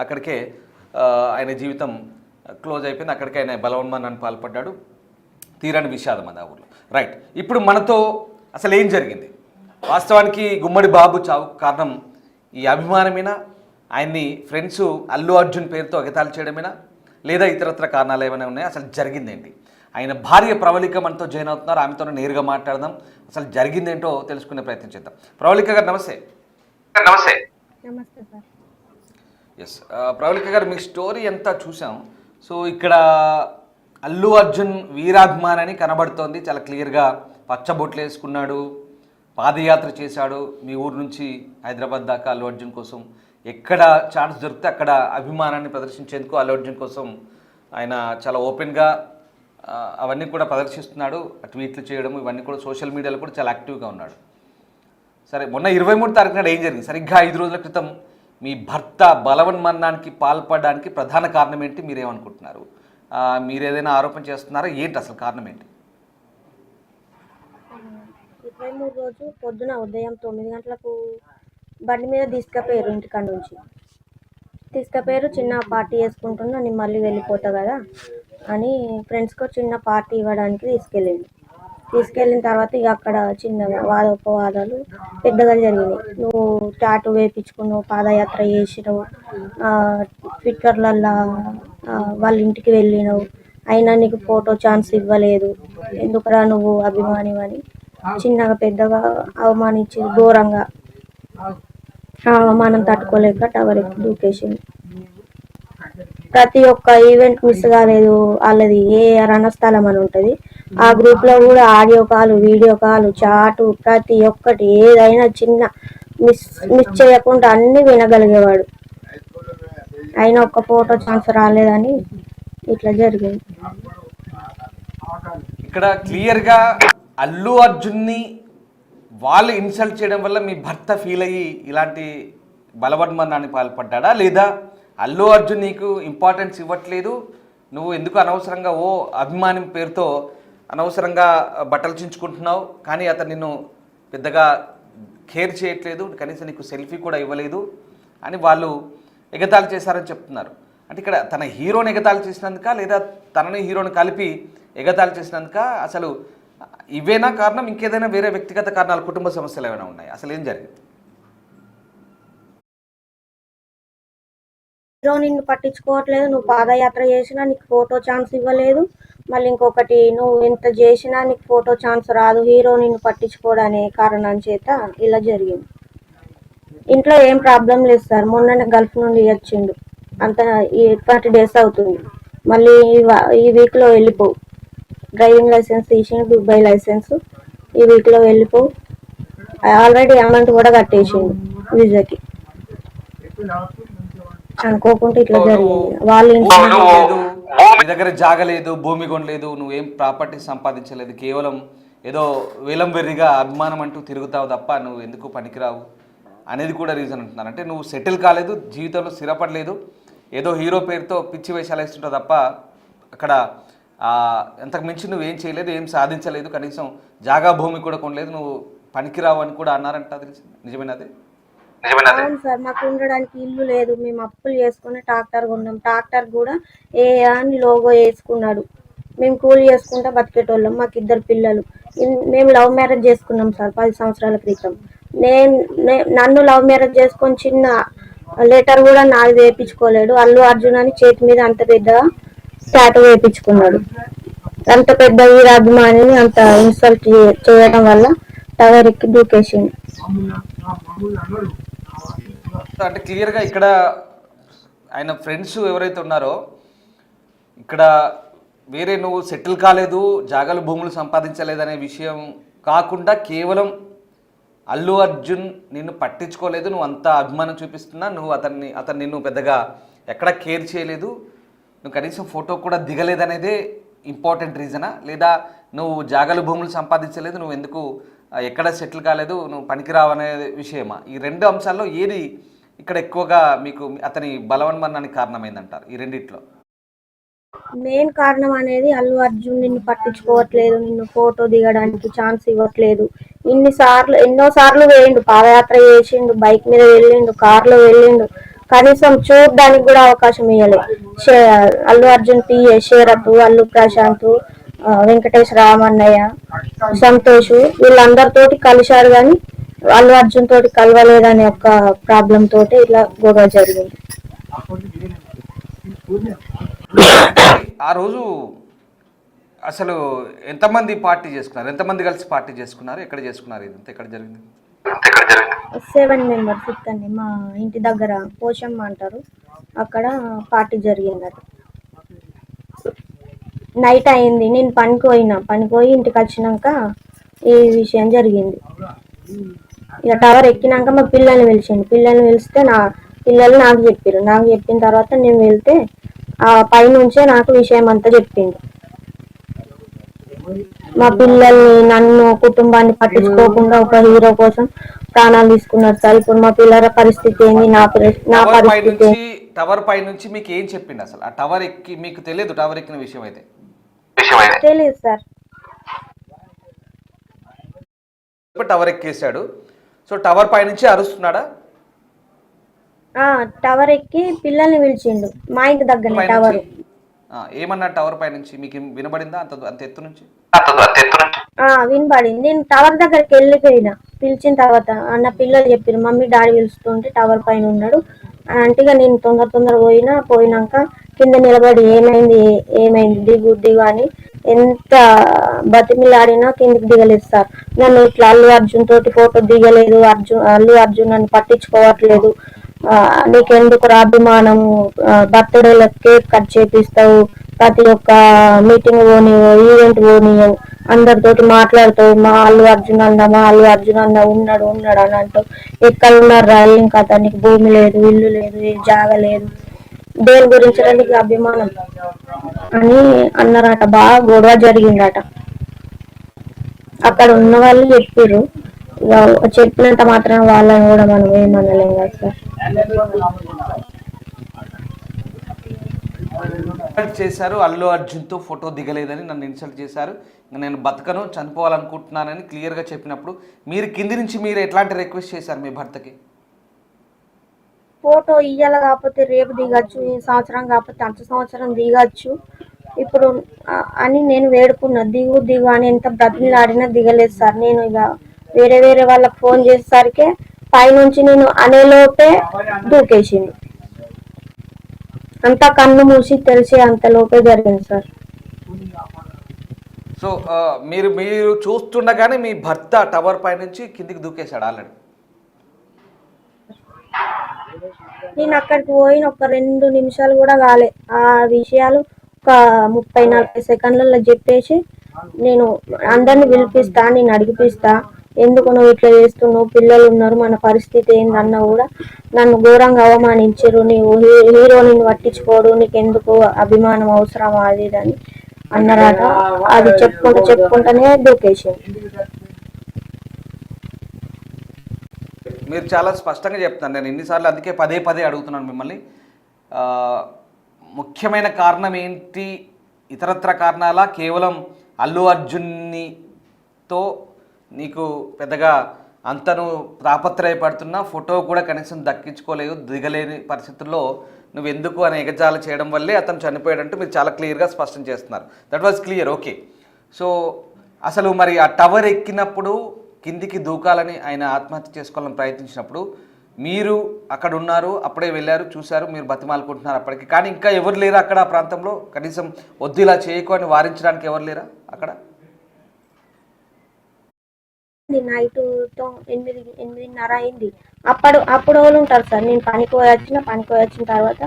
అక్కడికే ఆయన జీవితం క్లోజ్ అయిపోయింది. అక్కడికే ఆయన బలవన్మరణానికి పాల్పడ్డాడు. తీరని విషాదం అది ఆ ఊర్లో. రైట్, ఇప్పుడు మనతో అసలు ఏం జరిగింది? వాస్తవానికి గుమ్మడి బాబు చావు కారణం ఈ అభిమానమేనా, ఆయన్ని ఫ్రెండ్స్ అల్లు అర్జున్ పేరుతో ఎగతాళి చేయడమేనా, లేదా ఇతరత్ర కారణాలు ఏమైనా ఉన్నాయా? అసలు జరిగిందేంటి? ఆయన భార్య ప్రవళిక మనతో జాయిన్ అవుతున్నారు. ఆమెతో నేరుగా మాట్లాడదాం, అసలు జరిగిందేంటో తెలుసుకునే ప్రయత్నం చేద్దాం. ప్రవళిక గారు నమస్తే. నమస్తే. నమస్తే సార్. ఎస్, ప్రవళిక గారు, మీ స్టోరీ అంతా చూసాం. సో ఇక్కడ అల్లు అర్జున్ వీరాభిమాని కనబడుతోంది. చాలా క్లియర్గా పచ్చబొట్లు వేసుకున్నాడు, పాదయాత్ర చేశాడు మీ ఊరు నుంచి హైదరాబాద్ దాకా అల్లు అర్జున్ కోసం. ఎక్కడ ఛాన్స్ దొరికితే అక్కడ అభిమానాన్ని ప్రదర్శించేందుకు అల్లు అర్జున్ కోసం ఆయన చాలా ఓపెన్గా అవన్నీ కూడా ప్రదర్శిస్తున్నాడు. ట్వీట్లు చేయడం ఇవన్నీ కూడా సోషల్ మీడియాలో కూడా చాలా యాక్టివ్గా ఉన్నాడు. సరే, మొన్న 23 తారీఖు నాడు ఏం జరిగింది? సరిగ్గా 5 రోజుల క్రితం మీ భర్త బలవన్మరణానికి పాల్పడడానికి ప్రధాన కారణం ఏంటి? మీరేమనుకుంటున్నారు? మీరు ఏదైనా ఆరోపణ చేస్తున్నారా? ఏంటి అసలు కారణం ఏంటి? 23 రోజు పొద్దున ఉదయం 9 గంటలకు బండి మీద తీసుకుపోయారు. ఇంటికాడ నుంచి తీసుకుపోయారు. చిన్న పార్టీ చేసుకుంటున్నా, నేను మళ్ళీ వెళ్ళిపోతా కదా అని ఫ్రెండ్స్కి చిన్న పార్టీ ఇవ్వడానికి తీసుకెళ్ళిన తర్వాత ఇక అక్కడ చిన్నగా వాదోపవాదాలు పెద్దగా జరిగినాయి. నువ్వు టాటూ వేయించుకున్నావు, పాదయాత్ర చేసినావు, ట్విట్టర్లల్లో వాళ్ళ ఇంటికి వెళ్ళినావు, అయినా నీకు ఫోటో ఛాన్స్ ఇవ్వలేదు, ఎందుకురా నువ్వు అభిమానివని చిన్నగా పెద్దగా అవమానించి ఘోరంగా అవమానం తట్టుకోలేక టవర్ ఎక్కి దూకేసింది. ప్రతి ఒక్క ఈవెంట్ మిస్ కాలేదు. వాళ్ళది ఏ రణస్థలం అని ఉంటుంది, ఆ గ్రూప్లో కూడా ఆడియో కాల్, వీడియో కాల్, చాటు ప్రతి ఒక్కటి ఏదైనా చిన్న మిస్ చేయకుండా అన్నీ వినగలిగేవాడు. అయినా ఒక్క ఫోటో ఛాన్స్ రాలేదని ఇట్లా జరిగింది. ఇక్కడ క్లియర్గా అల్లు అర్జున్ని వాళ్ళు ఇన్సల్ట్ చేయడం వల్ల మీ భర్త ఫీల్ అయ్యి ఇలాంటి బలవన్మరణానికి పాల్పడ్డా, లేదా అల్లు అర్జున్ నీకు ఇంపార్టెన్స్ ఇవ్వట్లేదు, నువ్వు ఎందుకు అనవసరంగా ఓ అభిమానం పేరుతో అనవసరంగా బట్టలు చించుకుంటున్నావు, కానీ అతను నిన్ను పెద్దగా కేర్ చేయట్లేదు, కనీసం నీకు సెల్ఫీ కూడా ఇవ్వలేదు అని వాళ్ళు ఎగతాళి చేశారని చెప్తున్నారు. అంటే ఇక్కడ తన హీరోని ఎగతాళి చేసినందుక, లేదా తనని హీరోని కలిపి ఎగతాళి చేసినందుక? అసలు ఇవేనా కారణం? ఇంకేదైనా వేరే వ్యక్తిగత కారణాలు, కుటుంబ సమస్యలు ఏమైనా ఉన్నాయి? అసలు ఏం జరిగింది? హీరో నిన్ను పట్టించుకోవట్లేదు, నువ్వు పాదయాత్ర చేసినా నీకు ఫోటో ఛాన్స్ ఇవ్వలేదు, మళ్ళీ ఇంకొకటి నువ్వు ఎంత చేసినా నీకు ఫోటో ఛాన్స్ రాదు, హీరో నిన్ను పట్టించుకోవడనే కారణం చేత ఇలా జరిగింది. ఇంట్లో ఏం ప్రాబ్లం లేదు సార్, మొన్ననే గల్ఫ్ నుండి వచ్చిండు, అంత 20 డేస్ అవుతుంది. మళ్ళీ ఈ వీక్లో వెళ్ళిపోవు, డ్రైవింగ్ లైసెన్స్ తీసిండు, దుబాయ్ లైసెన్స్, ఈ వీక్లో వెళ్ళిపోవు. ఆల్రెడీ అమౌంట్ కూడా కట్టేసిండు వీసాకి. అనుకోకుండా ఇట్లా జరిగింది. వాళ్ళ నీ దగ్గర జాగలేదు, భూమి కొనలేదు, నువ్వేం ప్రాపర్టీ సంపాదించలేదు, కేవలం ఏదో వేలం వెర్రిగా అభిమానం అంటూ తిరుగుతావు తప్ప నువ్వు ఎందుకు పనికిరావు అనేది కూడా రీజన్ అంటున్నారు. అంటే నువ్వు సెటిల్ కాలేదు, జీవితంలో స్థిరపడలేదు, ఏదో హీరో పేరుతో పిచ్చి వేషాలు వేస్తుంటావు తప్ప అక్కడ అంతకు మించి నువ్వేం చేయలేదు, ఏం సాధించలేదు, కనీసం జాగా భూమి కూడా కొనలేదు, నువ్వు పనికిరావు అని కూడా అన్నారంట. అది నిజమేనది? అవును సార్, మాకు ఉండడానికి ఇల్లు లేదు, మేము అప్పులు చేసుకుని ట్రాక్టర్ కొన్నాం, ట్రాక్టర్ కూడా ఏ అని లోగో వేసుకున్నాడు. మేము కూలి చేసుకుంటా బతికేటోళ్ళం, మాకు 2 పిల్లలు. మేము లవ్ మ్యారేజ్ చేసుకున్నాం సార్ 10 సంవత్సరాల క్రితం. నన్ను లవ్ మ్యారేజ్ చేసుకొని చిన్న లెటర్ కూడా నాది వేయించుకోలేడు. అల్లు అర్జున్ అని చేతి మీద అంత పెద్దగా టాటూ వేయించుకున్నాడు. అంత పెద్ద వీరాభిమానిని అంత ఇన్సల్ట్ చేయడం వల్ల టవర్ ఎక్కి దూకేసింది. అంటే క్లియర్గా ఇక్కడ ఆయన ఫ్రెండ్స్ ఎవరైతే ఉన్నారో, ఇక్కడ వేరే నువ్వు సెటిల్ కాలేదు, జాగాలు భూములు సంపాదించలేదనే విషయం కాకుండా కేవలం అల్లు అర్జున్ నిన్ను పట్టించుకోలేదు, నువ్వు అంత అభిమానం చూపిస్తున్నా, నువ్వు అతన్ని నిన్ను పెద్దగా ఎక్కడ కేర్ చేయలేదు, నువ్వు కనీసం ఫోటో కూడా దిగలేదనేదే ఇంపార్టెంట్ రీజనా? లేదా నువ్వు జాగాలు భూములు సంపాదించలేదు, నువ్వు ఎందుకు ఎక్కడ సెటిల్ కాలేదు, నువ్వు పనికిరావు అనే విషయమా? ఈ 2 అంశాల్లో ఏది ఇక్కడ ఎక్కువగా మీకు అతని బలవన్మరణానికి కారణమైందంటారు ఈ రెండిట్లో? మెయిన్ కారణం అనేది అల్లు అర్జున్ నిన్ను పట్టించుకోవట్లేదు, నిన్ను ఫోటో దిగడానికి ఛాన్స్ ఇవ్వట్లేదు. ఎన్నోసార్లు వేయండు, పాదయాత్ర చేసిండు, బైక్ మీద వెళ్ళిండు, కార్లో వెళ్ళిండు, కనీసం చూడడానికి కూడా అవకాశం ఇవ్వలేదు. అల్లు అర్జున్ పిఏ శరత్, అల్లు ప్రశాంత్, వెంకటేష్ రామన్నయ్య, సంతోష్ వీళ్ళందరితోటి కలిశారు కానీ అల్లు అర్జున్ తోటి కలవలేదనే ఒక ప్రాబ్లం తోటి ఇలా గొడవ జరిగింది. ఆ రోజు అసలు ఎంతమంది పార్టీ చేసుకున్నారు, ఎంతమంది కలిసి పార్టీ చేసుకున్నారు, ఎక్కడ చేసుకున్నారు, ఇదంతా ఎక్కడ జరిగింది? 7 మెంబర్స్ ఇక్కడనే మా ఇంటి దగ్గర పోషమ్మ అంటారు, అక్కడ పార్టీ జరిగింది. అది నైట్ అయింది, నేను పనిపోయి ఇంటికి వచ్చినాక ఈ విషయం జరిగింది. ఇక టవర్ ఎక్కినాక మా పిల్లల్ని పిలిస్తే పిల్లలు నాకు చెప్పిన తర్వాత నేను వెళ్తే ఆ పైనుంచే నాకు విషయం అంతా చెప్పింది. మా పిల్లల్ని, నన్ను, కుటుంబాన్ని పట్టించుకోకుండా ఒక హీరో కోసం ప్రాణాలు తీసుకున్నారు సార్. ఇప్పుడు మా పిల్లల పరిస్థితి ఏంది, నా పరిస్థితి. టవర్ పై నుంచి మీకు ఏం చెప్పింది అసలు? ఆ టవర్ ఎక్కి మీకు తెలియదు, టవర్ ఎక్కిన విషయం అయితే తెలియదు సార్. టవర్ ఎక్కేసాడు. సో టవర్ పై నుంచి అరుస్తున్నాడా? టవర్ ఎక్కి పిల్లల్ని పిలిచిండు, మా ఇంటి దగ్గర టవర్. ఏమన్నా టవర్ పై నుంచి మీకు వినబడిందా? అంత ఎత్తు నుంచి వినబడింది. నేను టవర్ దగ్గరికి వెళ్ళిపోయినా, పిలిచిన తర్వాత అన్న పిల్లలు చెప్పారు మమ్మీ డాడీ పిలుస్తుంటే టవర్ పైన ఉన్నాడు అని అంటే నేను తొందర పోయినాక కింద నిలబడి ఏమైంది దిగు అని ఎంత బతిమిలాడినా కిందికి దిగలేదు సార్. నన్ను ఇట్లా అల్లు అర్జున్ తోటి ఫోటో దిగలేదు, అల్లు అర్జున్ నన్ను పట్టించుకోవట్లేదు, నీకెందుకు అభిమానం, బర్త్డేలో కేక్ కట్ చేపిస్తావు, ప్రతి ఒక్క మీటింగ్ పోనీయవు, ఈవెంట్ పోనీయవు, అందరితోటి మాట్లాడుతావు, మా అల్లు అర్జున్ అన్న ఉన్నాడు అని అంటావు, ఎక్కడ ఉన్నారా ఏం కథ, నీకు భూమి లేదు, ఇల్లు లేదు, ఏ జాగ లేదు, దేని గురించి నీకు అభిమానం అని అన్నారట. బాగా గొడవ జరిగిందట. అక్కడ ఉన్న వాళ్ళు చెప్పారు, చెప్పినంత మాత్రం వాళ్ళని కూడా మనం ఏమనలేం కదా సార్. చేశారు, అల్లు అర్జున్తో ఫోటో దిగలేదని నన్ను ఇన్సల్ట్ చేశారు, నేను బతకను, చనిపోవాలనుకుంటున్నానని క్లియర్గా చెప్పినప్పుడు మీరు కింది నుంచి మీరు ఎట్లాంటి రిక్వెస్ట్ చేశారు మీ భర్తకి? ఫోటో ఇయ్యాల కాకపోతే రేపు దిగచ్చు, ఈ సంవత్సరం కాకపోతే అంత సంవత్సరం దిగచ్చు ఇప్పుడు అని నేను వేడుకున్నా. దిగు అని ఎంత బ్రతిలాడినా దిగలేదు సార్. నేను ఇక వేరే వాళ్ళకి ఫోన్ చేసేసరికి పైనుంచి నేను అనేలోపే దూకేసింది. అంతా కన్ను మూసి తెలిసి అంతలోపే జరిగింది సార్. సో మీరు చూస్తుండగానే మీ భర్త టవర్ పై నుంచి కిందికి దూకేశాడు ఆల్రెడీ? నేను అక్కడికి పోయిన ఒక 2 నిమిషాలు కూడా కాలే, ఆ విషయాలు ఒక 30-40 సెకండ్లలో చెప్పేసి నేను అందరిని పిలిపిస్తా, నేను అడిగిపిస్తా, ఎందుకు నువ్వు ఇట్లా చేస్తున్నావు, పిల్లలు ఉన్నారు, మన పరిస్థితి ఏందన్నా కూడా నన్ను ఘోరంగా అవమానించారు, నీవు హీరోని పట్టించుకోడు, నీకు ఎందుకు అభిమానం అవసరమా అది అని అన్నారట. అది చెప్పుకుంటూనే దూకేసింది. మీరు చాలా స్పష్టంగా చెప్తాను, నేను ఎన్నిసార్లు అందుకే పదే అడుగుతున్నాను మిమ్మల్ని. ముఖ్యమైన కారణం ఏంటి? ఇతరత్ర కారణాలా, కేవలం అల్లు అర్జున్నితో నీకు పెద్దగా అంతను తాపత్రయపడుతున్నా ఫోటో కూడా కనీసం దక్కించుకోలేదు, దిగలేని పరిస్థితుల్లో నువ్వు ఎందుకు అని ఎగజాలు చేయడం వల్లే అతను చనిపోయాడంటూ మీరు చాలా క్లియర్గా స్పష్టం చేస్తున్నారు. That was clear, okay. So అసలు మరి ఆ టవర్ ఎక్కినప్పుడు కిందికి దూకాలని ఆయన ఆత్మహత్య చేసుకోవాలని ప్రయత్నించినప్పుడు మీరు అక్కడ ఉన్నారు, అప్పుడే వెళ్ళారు, చూశారు, మీరు బతిమాలుకుంటున్నారు అప్పటికి, కానీ ఇంకా ఎవరు లేరా అక్కడ ఆ ప్రాంతంలో? కనీసం వద్దు ఇలా చేయకు అని వారించడానికి ఎవరు లేరా అక్కడ? నైట్ 8-8:30 అయింది. అప్పుడు వాళ్ళు ఉంటారు సార్. నేను పనికి వచ్చిన తర్వాత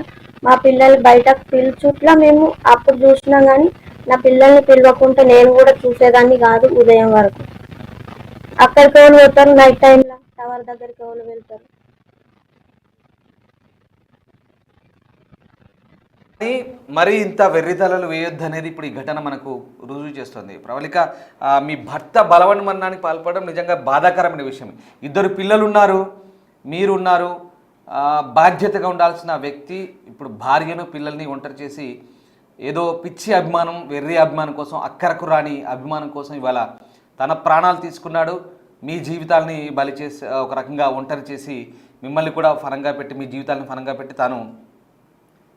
మా పిల్లలు బయటకు పిలుచుట్లా మేము అప్పుడు చూసినాం, కానీ నా పిల్లల్ని పిలవకుంటే నేను కూడా చూసేదాన్ని కాదు ఉదయం వరకు. అక్కడికి ఎవరు పోతారు నైట్ టైంలో, టవర్ దగ్గరికి ఎవరు వెళ్తారు? మరి ఇంత వెర్రితలలు వేయొద్దు అనేది ఇప్పుడు ఈ ఘటన మనకు రుజువు చేస్తుంది. ప్రవళిక, మీ భర్త బలవన్మరణానికి పాల్పడడం నిజంగా బాధాకరమైన విషయం. 2 పిల్లలు ఉన్నారు, మీరున్నారు, బాధ్యతగా ఉండాల్సిన వ్యక్తి ఇప్పుడు భార్యను పిల్లల్ని ఒంటరి చేసి ఏదో పిచ్చి అభిమానం, వెర్రి అభిమానం కోసం, అక్కరకు రాని అభిమానం కోసం ఇవాళ తన ప్రాణాలు తీసుకున్నాడు. మీ జీవితాలని బలి చేసి ఒక రకంగా ఒంటరి చేసి మిమ్మల్ని కూడా ఫనంగా పెట్టి మీ జీవితాలను ఫనంగా పెట్టి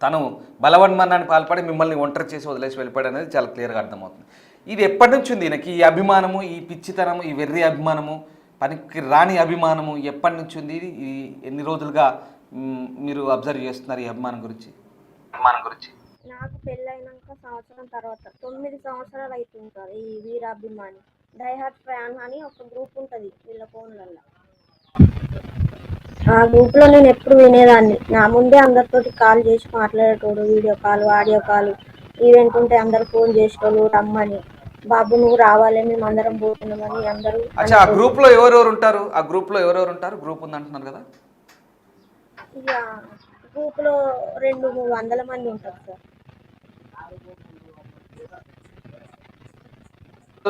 తను బలవన్మరణానికి పాల్పడి మిమ్మల్ని ఒంటరి చేసి వదిలేసి వెళ్ళిపోయాడు అనేది చాలా క్లియర్గా అర్థమవుతుంది. ఇది ఎప్పటి నుంచి ఉంది ఈయనకి ఈ అభిమానము, ఈ పిచ్చితనము, ఈ వెర్రి అభిమానము, పనికి రాని అభిమానము ఎప్పటి నుంచి ఉంది? ఈ ఎన్ని రోజులుగా మీరు అబ్జర్వ్ చేస్తున్నారు ఈ అభిమానం గురించి? నాకు పెళ్ళైనాక సంవత్సరం తర్వాత 9 సంవత్సరాలు అవుతుంది సార్. ఈ వీరాభిమాని డైహార్ట్ ఫ్యాన్ అని ఒక గ్రూప్ ఉంటుంది వీళ్ళ ఫోన్లలో. ఆ గ్రూప్లో నేను ఎప్పుడు వినేదాన్ని. నా ముందే అందరితోటి కాల్ చేసి మాట్లాడేటోడు, video call, audio call. Event ఉంటే అందరు ఫోన్ చేసేటోళ్ళు రమ్మని, బాబు నువ్వు రావాలి మేము అందరం పోతున్నామని అందరూ. అచ్చా, ఆ గ్రూప్లో ఎవరెవరు ఉంటారు? ఆ గ్రూప్లో ఎవరెవరు ఉంటారు? గ్రూప్ ఉంది అంటున్నారు కదా. ఇక గ్రూప్లో 200-300 మంది ఉంటారు సార్.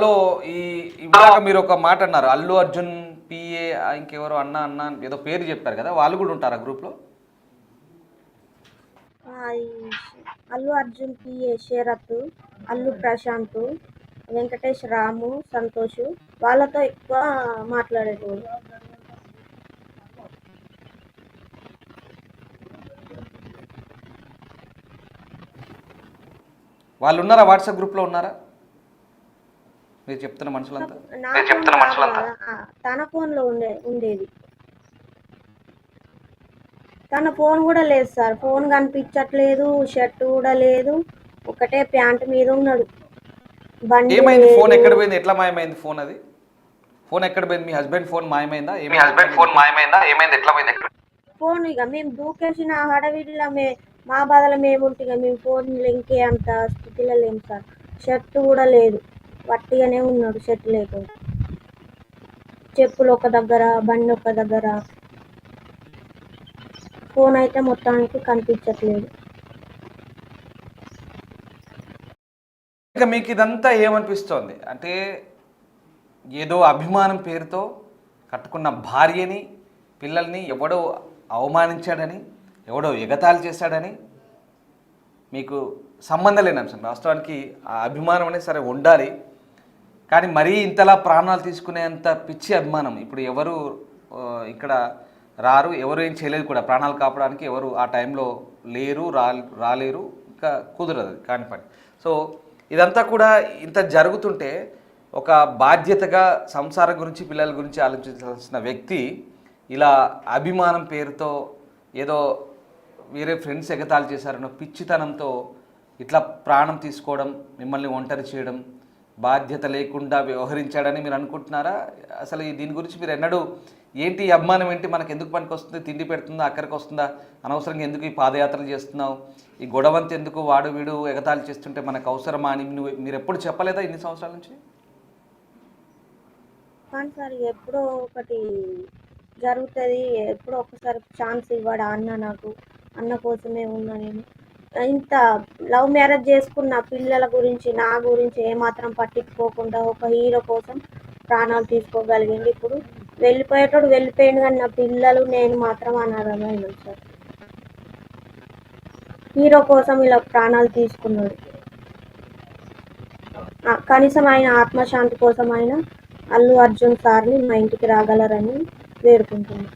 లో ఈ ఇవాళ మీరు ఒక మాట అన్నారు, అల్లు అర్జున్ పిఏ ఇంకెవరో అన్న ఏదో పేరు చెప్పారు కదా, వాళ్ళు కూడా ఉంటారు ఆ గ్రూప్లో? ఈ అల్లు అర్జున్ పిఏ శరత్, అల్లు ప్రశాంత్, వెంకటేష్, రాము, సంతోష్ వాళ్ళతో ఎక్కువ మాట్లాడేటోడు. వాళ్ళు ఉన్నారా? వాట్సాప్ గ్రూప్లో ఉన్నారా మీరు చెప్తున్న మనుషులంతా? తన ఫోన్లో ఉండేది. తన ఫోన్ కూడా లేదు సార్. ఫోన్ కనిపించట్లేదు, షర్ట్ కూడా లేదు, ఒకటే ప్యాంట్ మీద ఉన్నాడు. బండి ఏమైంది? ఫోన్ ఎక్కడ పోయింది? ఎట్లా మాయమైంది ఫోన్? అది ఫోన్ ఎక్కడ పోయింది? మీ హస్బెండ్ ఫోన్ మాయమైందా? ఎట్లా పోయింది? ఫోన్ ఇక మేము దూకేసిన హడవిడిలో మా బాధలో మేము ఉంటే ఇక మేము ఫోన్ ఇంకే అంత స్థితిలో లేము సార్. షర్ట్ కూడా లేదు, వట్టిగానే ఉన్నాడు షర్ట్ లేకుండా. చెప్పులు ఒక దగ్గర, బండి ఒక దగ్గర, ఫోన్ అయితే మొత్తానికి కనిపించట్లేదు. ఇక మీకు ఇదంతా ఏమనిపిస్తోంది అంటే, ఏదో అభిమానం పేరుతో కట్టుకున్న భార్యని, పిల్లల్ని ఎవడో అవమానించాడని, ఎవడో ఎగతాళి చేశాడని, మీకు సంబంధం లేని అంశం. వాస్తవానికి ఆ అభిమానం అనేది సరే ఉండాలి, కానీ మరీ ఇంతలా ప్రాణాలు తీసుకునేంత పిచ్చి అభిమానం ఇప్పుడు ఎవరు ఇక్కడ రారు, ఎవరు ఏం చేయలేదు కూడా. ప్రాణాలు కాపాడడానికి ఎవరు ఆ టైంలో లేరు, రాలేరు, ఇంకా కుదరదు కాని పని. సో ఇదంతా కూడా ఇంత జరుగుతుంటే ఒక బాధ్యతగా సంసారం గురించి, పిల్లల గురించి ఆలోచించాల్సిన వ్యక్తి ఇలా అభిమానం పేరుతో ఏదో వేరే ఫ్రెండ్స్ ఎగతాళి చేశారనో పిచ్చితనంతో ఇట్లా ప్రాణం తీసుకోవడం, మిమ్మల్ని ఒంటరి చేయడం, బాధ్యత లేకుండా వ్యవహరించాడని మీరు అనుకుంటున్నారా? అసలు దీని గురించి మీరు ఎన్నడూ ఏంటి అభిమానం ఏంటి, మనకు ఎందుకు పనికి వస్తుంది, తిండి పెడుతుందా, అక్కడికి వస్తుందా, అనవసరంగా ఎందుకు ఈ పాదయాత్రలు చేస్తున్నావు, ఈ గొడవంత ఎందుకు, వాడు వీడు ఎగతాళి చేస్తుంటే మనకు అవసరమా అని మీరు ఎప్పుడు చెప్పలేదా ఇన్ని సంవత్సరాల నుంచి? కానీ సార్ ఎప్పుడో ఒకటి జరుగుతుంది, ఎప్పుడో ఒకసారి ఛాన్స్ ఇవ్వడా నాకు, అన్న కోసమే ఉన్నా నేను. ఇంత లవ్ మ్యారేజ్ చేసుకున్న పిల్లల గురించి, నా గురించి ఏమాత్రం పట్టించుకోకుండా ఒక హీరో కోసం ప్రాణాలు తీసుకోగలిగింది. ఇప్పుడు వెళ్ళిపోయేటోడు వెళ్ళిపోయింది, కానీ నా పిల్లలు నేను మాత్రం అనాథమైన సార్. హీరో కోసం ఇలా ప్రాణాలు తీసుకున్నాడు. కనీసం ఆయన ఆత్మశాంతి కోసం ఆయన అల్లు అర్జున్ సార్ని మా ఇంటికి రాగలరని వేడుకుంటున్నాను.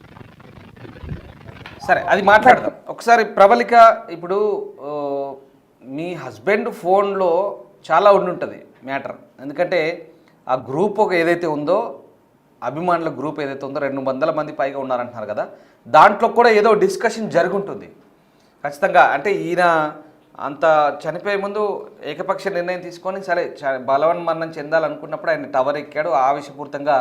సరే, అది మాట్లాడదాం ఒకసారి. ప్రబలిక, ఇప్పుడు మీ హస్బెండ్ ఫోన్లో చాలా ఉండుంటుంది మ్యాటర్. ఎందుకంటే ఆ గ్రూప్ ఏదైతే ఉందో, అభిమానుల గ్రూప్ ఏదైతే ఉందో 200 మంది పైగా ఉన్నారంటున్నారు కదా, దాంట్లో కూడా ఏదో డిస్కషన్ జరుగుంటుంది ఖచ్చితంగా. అంటే ఈయన అంత చనిపోయే ముందు ఏకపక్ష నిర్ణయం తీసుకొని సరే బలవన్మరణం చెందాలనుకున్నప్పుడు ఆయన టవర్ ఎక్కాడు, ఆవేశపూరితంగా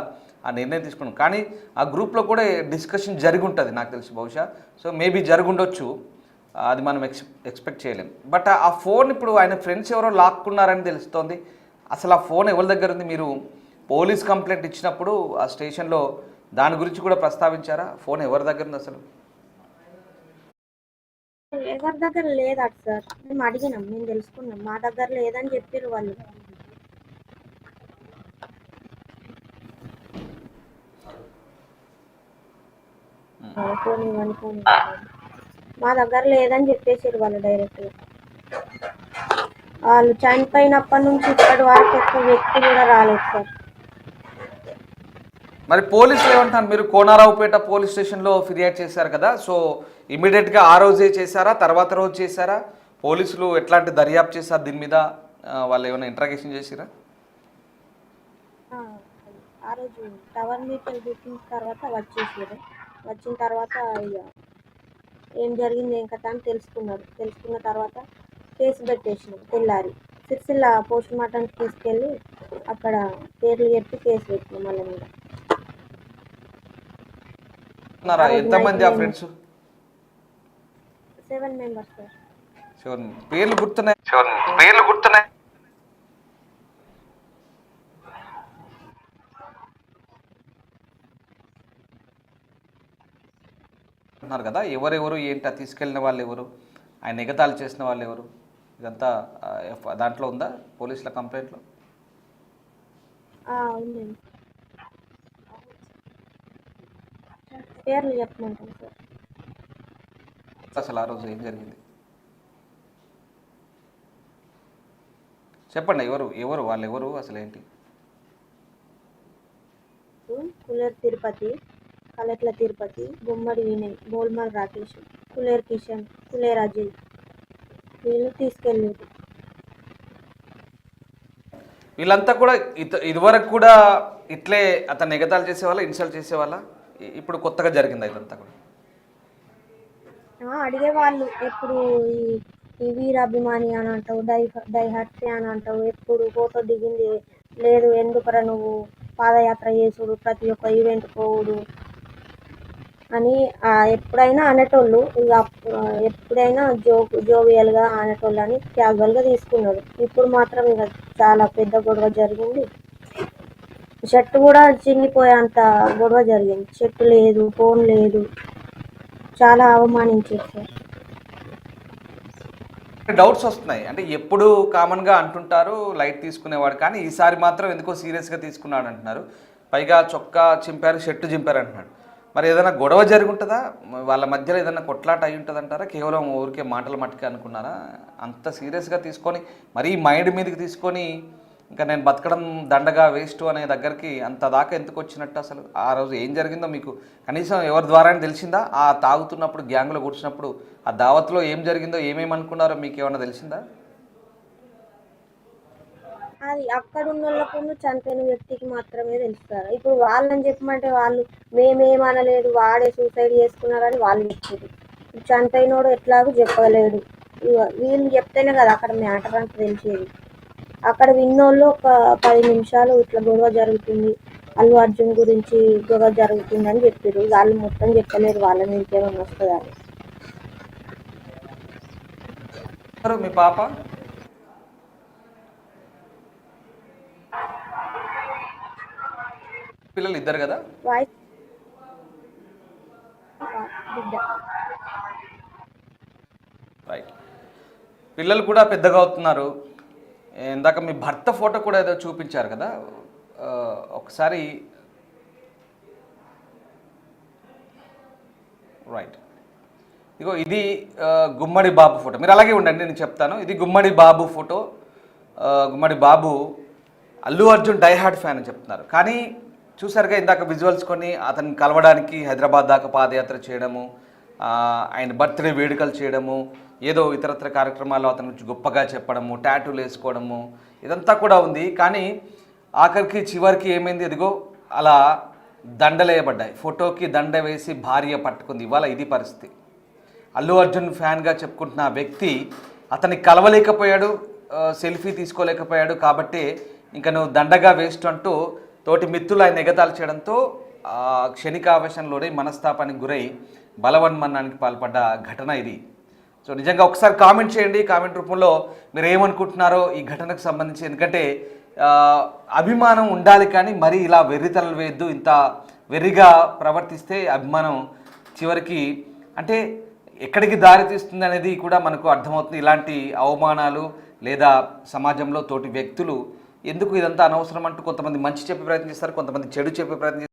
ఆ నిర్ణయం తీసుకున్నాం. కానీ ఆ గ్రూప్లో కూడా డిస్కషన్ జరిగి ఉంటుంది నాకు తెలిసి, బహుశా. సో మేబీ జరుగుండొచ్చు, అది మనం ఎక్స్పెక్ట్ చేయలేం. బట్ ఆ ఫోన్ ఇప్పుడు ఆయన ఫ్రెండ్స్ ఎవరో లాక్కున్నారని తెలుస్తోంది. అసలు ఆ ఫోన్ ఎవరి దగ్గర ఉంది? మీరు పోలీస్ కంప్లైంట్ ఇచ్చినప్పుడు ఆ స్టేషన్లో దాని గురించి కూడా ప్రస్తావించారా? ఫోన్ ఎవరి దగ్గర ఉంది అసలు? ఎవరి దగ్గర లేదట సార్. మేము అడిగినాం, మేము తెలుసుకున్నాం, మా దగ్గర లేదని చెప్పారు వాళ్ళు. ఫోన్ ఇవ్వండి, ఫోన్ ఇవ్వండి, మా దగ్గర లేదని చెప్పేసారు వాళ్ళు డైరెక్ట్గా. వాళ్ళు చనిపోయినప్పటి నుంచి ఇప్పటి వరకు ఒక్క వ్యక్తి కూడా రాలేదు సార్. మరి పోలీసులు ఏమంటున్నారు? మీరు కోనారావుపేట పోలీస్ స్టేషన్లో ఫిర్యాదు చేశారు కదా, సో ఇమీడియట్గా ఆ రోజే చేశారా, తర్వాత రోజు చేశారా? పోలీసులు ఎట్లాంటి దర్యాప్తు చేశారు దీని మీద? వాళ్ళు ఏమైనా ఇంట్రాగేషన్ చేసిరా? ఆ, ఆ రోజు టవర్ మీటర్ బుకింగ్ తర్వాత వచ్చేసారు. వచ్చిన తర్వాత ఇక ఏం జరిగింది ఏం కథ అని తెలుసుకున్నారు. తెలుసుకున్న తర్వాత కేసు పెట్టేసినాం. తెల్లారి సిరిసిల్ల పోస్ట్ మార్టంకి తీసుకెళ్ళి అక్కడ పేర్లు చెప్పి కేసు పెట్టినాం వాళ్ళ మీద. ఉన్నారా? ఆ రోజు నైట్ ఎంతమంది ఆ మేము ఫ్రెండ్స్? 7 members sir. పేర్లు గుర్తున్నాయి అంటున్నారు కదా, ఎవరెవరు ఏంటి, తీసుకెళ్ళిన వాళ్ళు ఎవరు, ఆయన ఎగతాళి చేసిన వాళ్ళు ఎవరు, ఇదంతా దాంట్లో ఉందా పోలీసుల కంప్లైంట్లో? ఉందండి. పేర్లు చెప్పమంటాం సార్. అసలు ఆ రోజు ఏం జరిగింది చెప్పండి. ఎవరు ఎవరు వాళ్ళు ఎవరు అసలు ఏంటి? కులేర్ తిరుపతి, కలెట్ల తిరుపతి, గుమ్మడి వినయ్, బోల్మల్ రాకేష్, కులేర్ కిషన్, కులేర్ అజయ్ వీళ్ళు తీసుకెళ్ళారు. వీళ్ళంతా కూడా ఇదివరకు కూడా ఇట్లే అతను ఎగతాళి చేసేవాళ్ళ, ఇన్సల్ట్ చేసేవాళ్ళ? ఇప్పుడు కొత్తగా జరిగింది ఇదంతా కూడా? అడిగేవాళ్ళు ఎప్పుడు ఈ వీరాభిమాని అని అంటావు, డైహార్ట్ ఫ్యాన్ అంటావు, ఎప్పుడు ఫోటో దిగింది లేదు, ఎందుకురా నువ్వు పాదయాత్ర చేసుడు, ప్రతి ఒక్క ఈవెంట్ పోవుడు అని ఎప్పుడైనా అనేటోళ్ళు. ఇక ఎప్పుడైనా జోవియల్గా అనేటోళ్ళు అని క్యాజువల్గా తీసుకున్నాడు. ఇప్పుడు మాత్రం ఇక చాలా పెద్ద గొడవ జరిగింది. షర్ట్ కూడా చినిగిపోయేంత గొడవ జరిగింది. షర్ట్ లేదు, ఫోన్ లేదు, చాలా అవమానించారు సార్. డౌట్స్ వస్తున్నాయి. అంటే ఎప్పుడు కామన్గా అంటుంటారు లైట్ తీసుకునేవాడు, కానీ ఈసారి మాత్రం ఎందుకో సీరియస్గా తీసుకున్నాడు అంటున్నారు. పైగా చొక్కా చింపారు, షర్టు చింపారు అంటున్నాడు. మరి ఏదైనా గొడవ జరిగి ఉంటుందా వాళ్ళ మధ్యలో? ఏదైనా కొట్లాట అయి ఉంటుంది అంటారా? కేవలం ఊరికే మాటలు మట్టుకే అనుకున్నారా? అంత సీరియస్గా తీసుకొని మరీ మైండ్ మీదకి తీసుకొని ఇంకా నేను బతకడం దండగా వేస్ట్ అనే దగ్గరికి అంత దాకా ఎందుకు వచ్చినట్టు? అసలు ఆ రోజు ఏం జరిగిందో మీకు కనీసం ఎవరి ద్వారా తెలిసిందా? ఆ తాగుతున్నప్పుడు, గ్యాంగ్లో కూర్చున్నప్పుడు, ఆ దావత్లో ఏం జరిగిందో, ఏమేమి అనుకున్నారో మీకు ఏమైనా తెలిసిందా? అది అక్కడ ఉన్న వాళ్ళకు చనిపోయిన వ్యక్తికి మాత్రమే తెలుస్తారు. ఇప్పుడు వాళ్ళని చెప్పమంటే వాళ్ళు మేమేమనలేదు, వాడే సూసైడ్ చేసుకున్నారని వాళ్ళు చెప్పారు. చనిపోయినోడు ఎట్లాగో చెప్పలేడు. వీళ్ళు చెప్తేనే కదా అక్కడ మ్యాటర్ అంతా తెలిసేది. అక్కడ విన్నోళ్ళు ఒక 10 నిమిషాలు ఇట్లా గొడవ జరుగుతుంది, అల్లు అర్జున్ గురించి గొడవ జరుగుతుంది అని చెప్పారు. వాళ్ళు మొత్తం చెప్పలేరు, వాళ్ళ మీదకి ఏమైనా వస్తుందని. మీ పాప పిల్లలు ఇద్దరు కదా? వాయిస్ బిడ్డ. రైట్. పిల్లలు కూడా పెద్దగా అవుతున్నారు. ఇందాక మీ భర్త ఫోటో కూడా ఏదో చూపించారు కదా, ఒకసారి. రైట్, ఇగో ఇది గుమ్మడి బాబు ఫోటో. మీరు అలాగే ఉండండి, నేను చెప్తాను. ఇది గుమ్మడి బాబు ఫోటో. గుమ్మడి బాబు అల్లు అర్జున్ డైహార్డ్ ఫ్యాన్ అని చెప్తున్నారు. కానీ చూసారుగా ఇందాక విజువల్స్ కొన్ని, అతన్ని కలవడానికి హైదరాబాద్ దాకా పాదయాత్ర చేయడము, ఆయన బర్త్డే వేడుకలు చేయడము, ఏదో ఇతరత్ర కార్యక్రమాల్లో అతని గురించి గొప్పగా చెప్పడము, టాటూలు వేసుకోవడము, ఇదంతా కూడా ఉంది. కానీ ఆఖరికి చివరికి ఏమైంది? ఎదిగో అలా దండలేయబడ్డాయి. ఫోటోకి దండ వేసి భార్య పట్టుకుంది. ఇవాళ ఇది పరిస్థితి. అల్లు అర్జున్ ఫ్యాన్గా చెప్పుకుంటున్న వ్యక్తి అతన్ని కలవలేకపోయాడు, సెల్ఫీ తీసుకోలేకపోయాడు. కాబట్టి ఇంకా నువ్వు దండగా వేస్ట్ అంటూ తోటి మిత్రులు ఆయన ఎగతాళి చేయడంతో క్షణికావేశంలోనే మనస్తాపానికి గురై బలవన్మరణానికి పాల్పడ్డ ఘటన ఇది. సో నిజంగా ఒకసారి కామెంట్ చేయండి, కామెంట్ రూపంలో మీరు ఏమనుకుంటున్నారో ఈ ఘటనకు సంబంధించి. ఎందుకంటే అభిమానం ఉండాలి, కానీ మరీ ఇలా వెర్రితలలు వేయద్దు. ఇంత వెర్రిగా ప్రవర్తిస్తే అభిమానం చివరికి అంటే ఎక్కడికి దారి తీస్తుంది అనేది కూడా మనకు అర్థమవుతుంది. ఇలాంటి అవమానాలు లేదా సమాజంలో తోటి వ్యక్తులు ఎందుకు ఇదంతా అనవసరం అంటూ కొంతమంది మంచి చెప్పే ప్రయత్నం చేస్తారు, కొంతమంది చెడు చెప్పే ప్రయత్నం చేస్తారు.